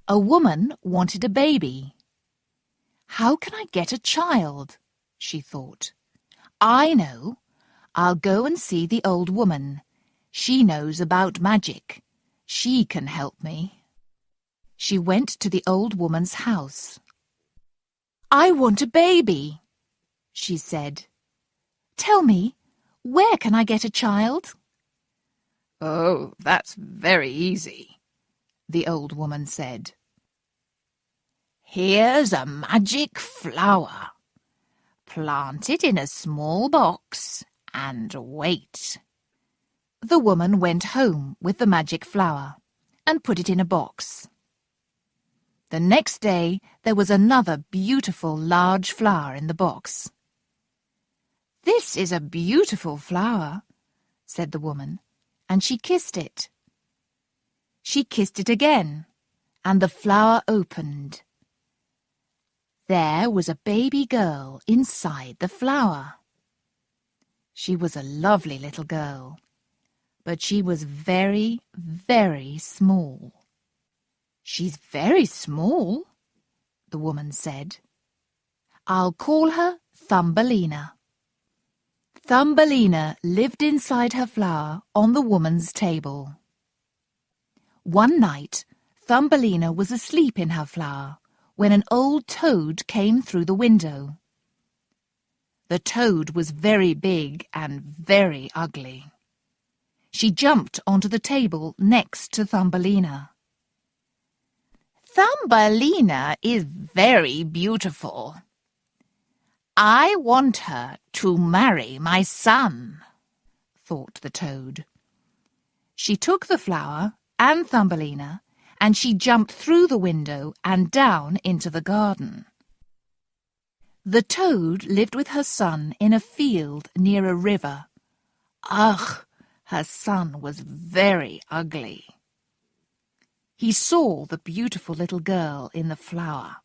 A woman wanted a baby. "How can I get a child?" she thought. "I know. I'll go and see the old woman. She knows about magic. She can help me." She went to the old woman's house. "I want a baby," she said. "Tell me, where can I get a child?" "Oh, that's very easy," the old woman said. "Here's a magic flower. Plant it in a small box and wait." The woman went home with the magic flower and put it in a box. The next day there was another beautiful large flower in the box. "This is a beautiful flower," said the woman, and she kissed it. She kissed it again, and the flower opened. There was a baby girl inside the flower. She was a lovely little girl, but she was very, very small. "She's very small," the woman said. "I'll call her Thumbelina." Thumbelina lived inside her flower on the woman's table. One night, Thumbelina was asleep in her flower when an old toad came through the window. The toad was very big and very ugly. She jumped onto the table next to Thumbelina. "Thumbelina is very beautiful. I want her to marry my son," thought the toad. She took the flower and Thumbelina, and she jumped through the window and down into the garden. The toad lived with her son in a field near a river. Ugh! Her son was very ugly. He saw the beautiful little girl in the flower.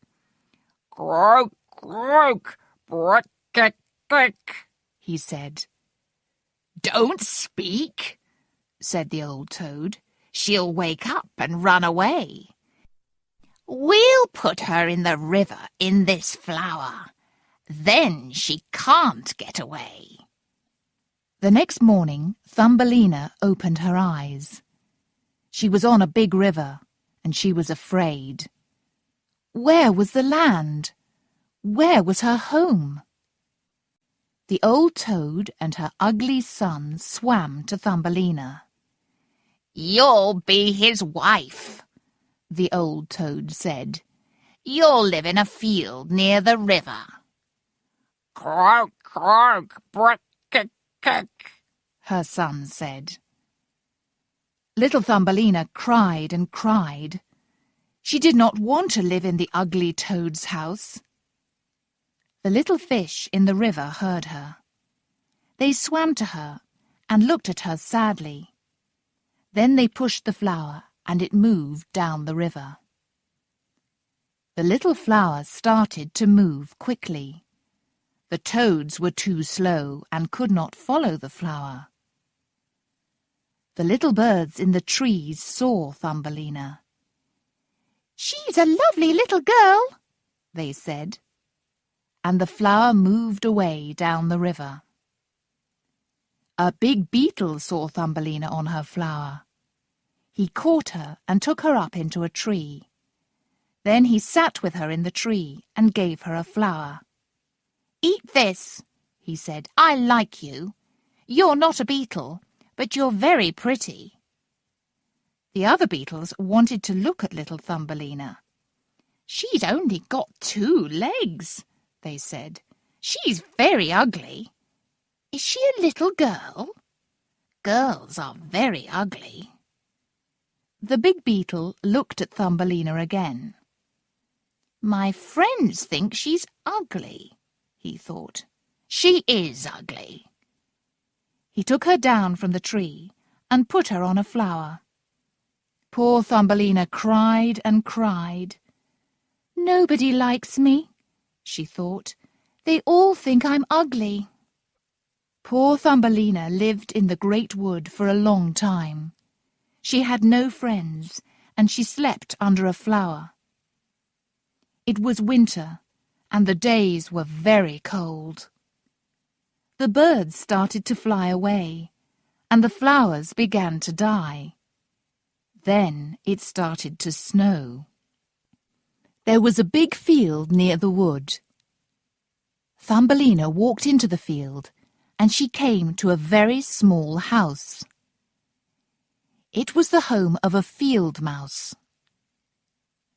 "Croak, croak, brick, he said. "Don't speak," said the old toad. "She'll wake up and run away. We'll put her in the river in this flower. Then she can't get away." The next morning, Thumbelina opened her eyes. She was on a big river, and she was afraid. Where was the land? Where was her home? The old toad and her ugly son swam to Thumbelina. "You'll be his wife," the old toad said. "You'll live in a field near the river." "Croak, croak, brick, her son said. Little Thumbelina cried and cried. She did not want to live in the ugly toad's house. The little fish in the river heard her. They swam to her and looked at her sadly. Then they pushed the flower and it moved down the river. The little flower started to move quickly. The toads were too slow and could not follow the flower. The little birds in the trees saw Thumbelina. "She's a lovely little girl," they said. And the flower moved away down the river. A big beetle saw Thumbelina on her flower. He caught her and took her up into a tree. Then he sat with her in the tree and gave her a flower. "Eat this," he said. "I like you. You're not a beetle, but you're very pretty." The other beetles wanted to look at little Thumbelina. "She's only got 2 legs," they said. "She's very ugly. Is she a little girl? Girls are very ugly." The big beetle looked at Thumbelina again. "My friends think she's ugly," he thought. "She is ugly." He took her down from the tree and put her on a flower. Poor Thumbelina cried and cried. "Nobody likes me," she thought. "They all think I'm ugly." Poor Thumbelina lived in the great wood for a long time. She had no friends, and she slept under a flower. It was winter, and the days were very cold. The birds started to fly away, and the flowers began to die. Then it started to snow. There was a big field near the wood. Thumbelina walked into the field, and she came to a very small house. It was the home of a field mouse.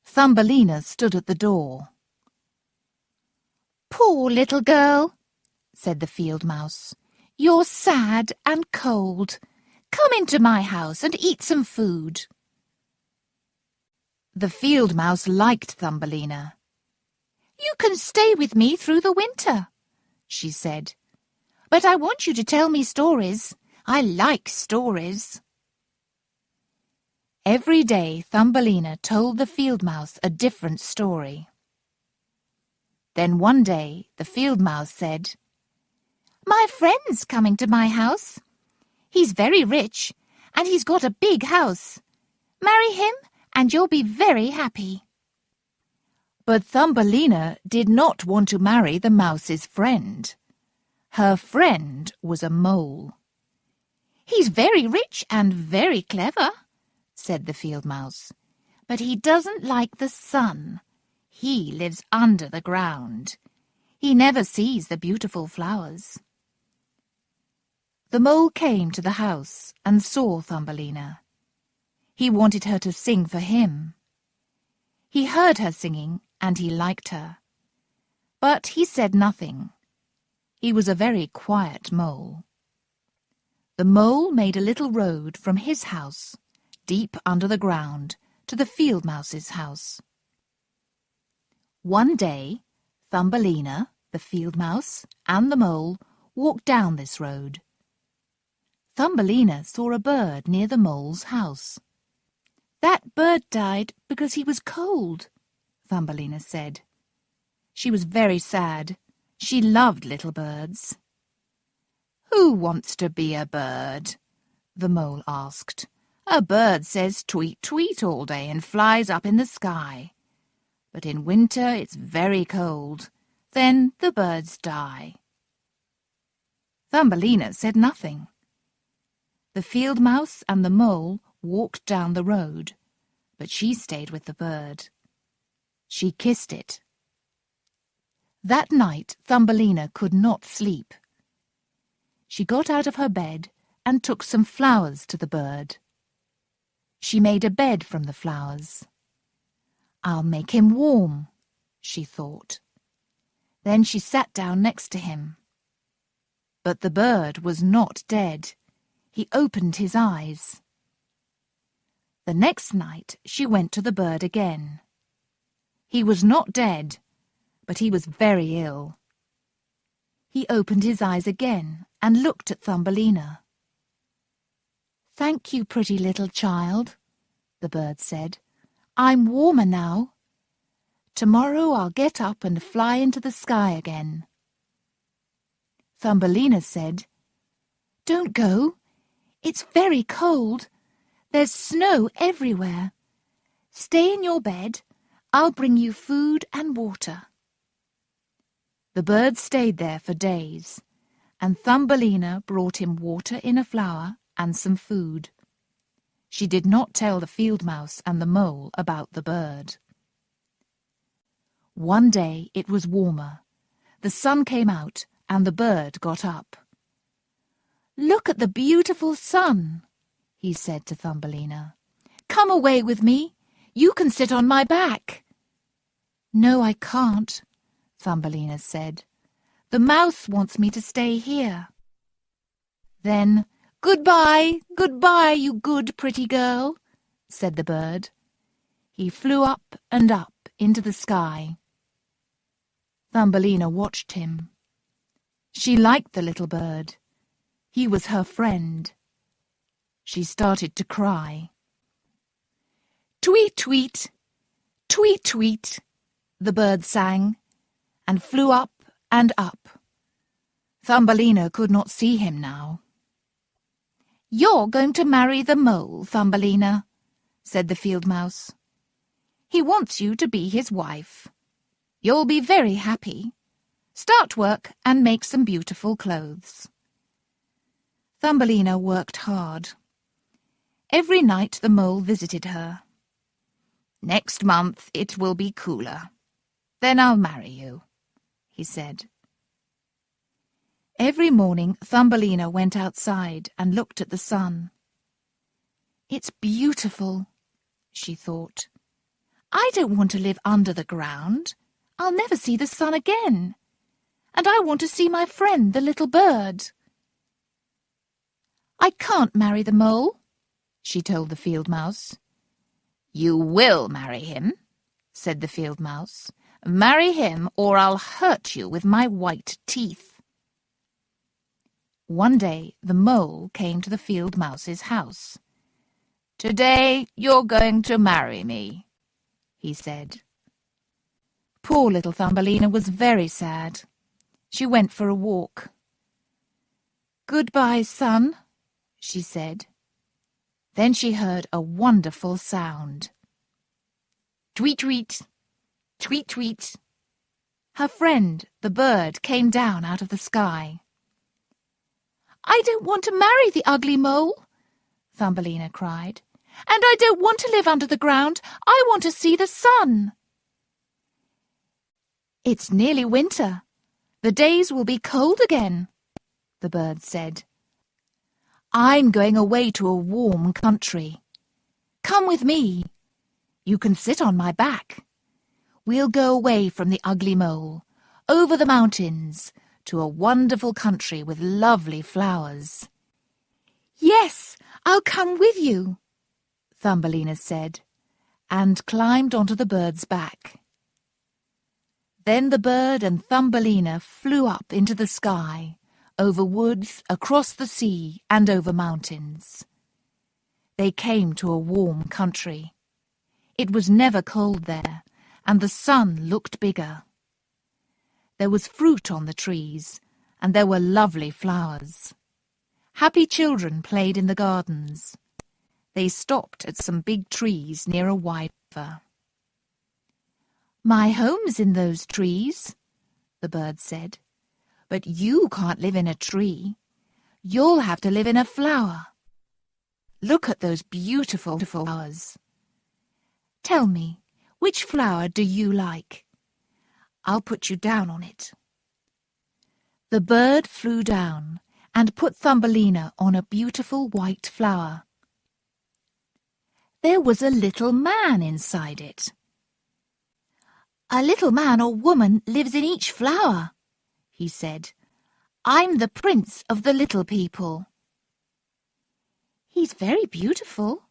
Thumbelina stood at the door. "Poor little girl," said the field mouse. "You're sad and cold. Come into my house and eat some food." The field mouse liked Thumbelina. "You can stay with me through the winter," she said. "But I want you to tell me stories. I like stories." Every day Thumbelina told the field mouse a different story. Then one day the field mouse said, "My friend's coming to my house. He's very rich, and he's got a big house. Marry him, and you'll be very happy." But Thumbelina did not want to marry the mouse's friend. Her friend was a mole. "He's very rich and very clever," said the field mouse, "but he doesn't like the sun. He lives under the ground. He never sees the beautiful flowers." The mole came to the house and saw Thumbelina. He wanted her to sing for him. He heard her singing and he liked her. But he said nothing. He was a very quiet mole. The mole made a little road from his house, deep under the ground, to the field mouse's house. One day, Thumbelina, the field mouse, and the mole walked down this road. Thumbelina saw a bird near the mole's house. "That bird died because he was cold," Thumbelina said. She was very sad. She loved little birds. "Who wants to be a bird?" the mole asked. "A bird says tweet, tweet all day and flies up in the sky. But in winter it's very cold. Then the birds die." Thumbelina said nothing. The field mouse and the mole walked down the road, but she stayed with the bird. She kissed it. That night Thumbelina could not sleep. She got out of her bed and took some flowers to the bird. She made a bed from the flowers. "I'll make him warm," she thought. Then she sat down next to him. But the bird was not dead. He opened his eyes. The next night she went to the bird again. He was not dead, but he was very ill. He opened his eyes again and looked at Thumbelina. "Thank you, pretty little child," the bird said. "I'm warmer now. Tomorrow I'll get up and fly into the sky again." Thumbelina said, "Don't go. It's very cold. There's snow everywhere. Stay in your bed. I'll bring you food and water." The bird stayed there for days, and Thumbelina brought him water in a flower and some food. She did not tell the field mouse and the mole about the bird. One day it was warmer. The sun came out and the bird got up. "Look at the beautiful sun," he said to Thumbelina. "Come away with me. You can sit on my back." "No, I can't," Thumbelina said. "The mouse wants me to stay here." Then, "Goodbye, goodbye, you good pretty girl," said the bird. He flew up and up into the sky. Thumbelina watched him. She liked the little bird. He was her friend. She started to cry. "Tweet, tweet, tweet, tweet," the bird sang, and flew up and up. Thumbelina could not see him now. "You're going to marry the mole, Thumbelina," said the field mouse. "He wants you to be his wife. You'll be very happy. Start work and make some beautiful clothes." Thumbelina worked hard. Every night the mole visited her. "Next month it will be cooler. Then I'll marry you," he said. Every morning Thumbelina went outside and looked at the sun. "It's beautiful," she thought. "I don't want to live under the ground. I'll never see the sun again. And I want to see my friend, the little bird." "I can't marry the mole," she told the field mouse. "You will marry him," said the field mouse. "Marry him, or I'll hurt you with my white teeth." One day the mole came to the field mouse's house. "Today you're going to marry me," he said. Poor little Thumbelina was very sad. She went for a walk. "Goodbye, sun," she said. Then she heard a wonderful sound. Tweet, tweet, tweet, tweet. Her friend, the bird, came down out of the sky. "I don't want to marry the ugly mole," Thumbelina cried. "And I don't want to live under the ground. I want to see the sun." "It's nearly winter. The days will be cold again," the bird said. "I'm going away to a warm country. Come with me. You can sit on my back. We'll go away from the ugly mole, over the mountains, to a wonderful country with lovely flowers." "Yes, I'll come with you," Thumbelina said, and climbed onto the bird's back. Then the bird and Thumbelina flew up into the sky, over woods, across the sea, and over mountains. They came to a warm country. It was never cold there, and the sun looked bigger. There was fruit on the trees, and there were lovely flowers. Happy children played in the gardens. They stopped at some big trees near a wide river. "My home's in those trees," the bird said. "But you can't live in a tree. You'll have to live in a flower. Look at those beautiful flowers. Tell me, which flower do you like? I'll put you down on it." The bird flew down and put Thumbelina on a beautiful white flower. There was a little man inside it. "A little man or woman lives in each flower," he said. "I'm the prince of the little people." "He's very beautiful,"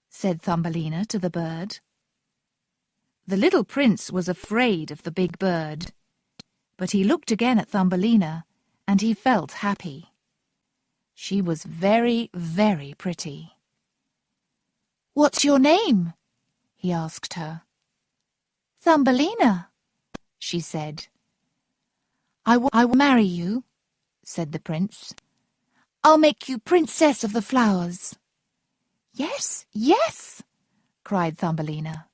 said Thumbelina to the bird. The little prince was afraid of the big bird, but he looked again at Thumbelina, and he felt happy. She was very, very pretty. "What's your name?" he asked her. "Thumbelina," she said. I will marry you," said the prince. "I'll make you princess of the flowers." "Yes, yes," cried Thumbelina.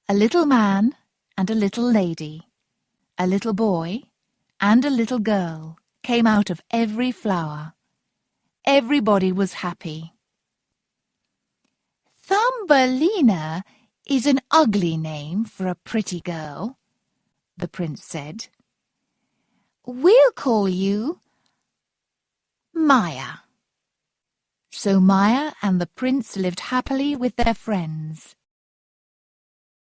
A little man and a little lady, a little boy and a little girl came out of every flower. Everybody was happy. "Thumbelina is an ugly name for a pretty girl," the prince said. "We'll call you Maya." So Maya and the prince lived happily with their friends